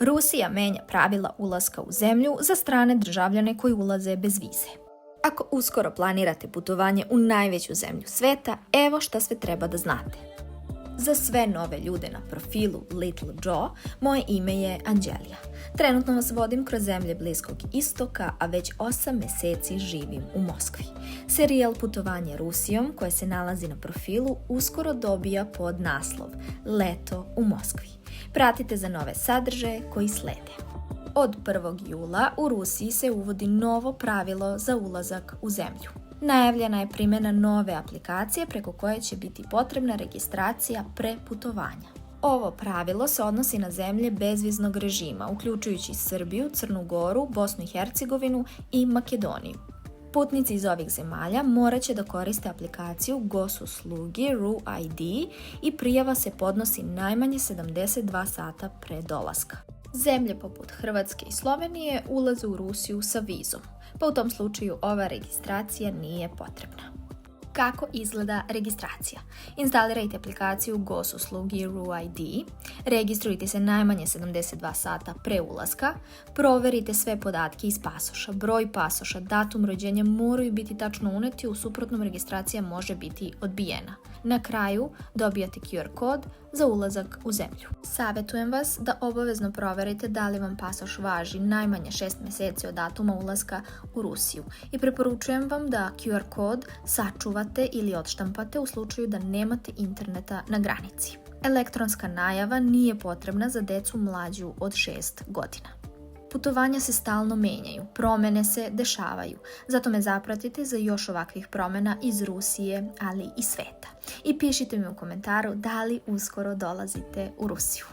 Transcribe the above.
Rusija menja pravila ulaska u zemlju za strane državljane koji ulaze bez vize. Ako uskoro planirate putovanje u najveću zemlju sveta, evo šta sve treba da znate. Za sve nove ljude na profilu Little Joe, moje ime je Anđelija. Trenutno vas vodim kroz zemlje Bliskog istoka, a već 8 meseci živim u Moskvi. Serijal Putovanje Rusijom, koje se nalazi na profilu, uskoro dobija pod naslov Leto u Moskvi. Pratite za nove sadržaje koji slede. Od 1. jula u Rusiji se uvodi novo pravilo za ulazak u zemlju. Najavljena je primjena nove aplikacije preko koje će biti potrebna registracija pre putovanja. Ovo pravilo se odnosi na zemlje bezviznog režima, uključujući Srbiju, Crnu Goru, Bosnu i Hercegovinu i Makedoniju. Putnici iz ovih zemalja morat će da koriste aplikaciju gos-usluge RUID i prijava se podnosi najmanje 72 sata pre dolaska. Zemlje poput Hrvatske i Slovenije ulaze u Rusiju sa vizom, pa u tom slučaju ova registracija nije potrebna. Kako izgleda registracija? Instalirajte aplikaciju gos-usluge RUID, registrujte se najmanje 72 sata pre ulaska, proverite sve podatke iz pasoša, broj pasoša, datum rođenja moraju biti tačno uneti, u suprotnom registracija može biti odbijena. Na kraju dobijate QR kod za ulazak u zemlju. Savetujem vas da obavezno proverite da li vam pasoš važi najmanje 6 meseci od datuma ulaska u Rusiju i preporučujem vam da QR kod sačuvate ili odštampate u slučaju da nemate interneta na granici. Elektronska najava nije potrebna za decu mlađu od 6 godina. Putovanja se stalno menjaju, promene se dešavaju, zato me zapratite za još ovakvih promjena iz Rusije, ali i sveta. I pišite mi u komentaru da li uskoro dolazite u Rusiju.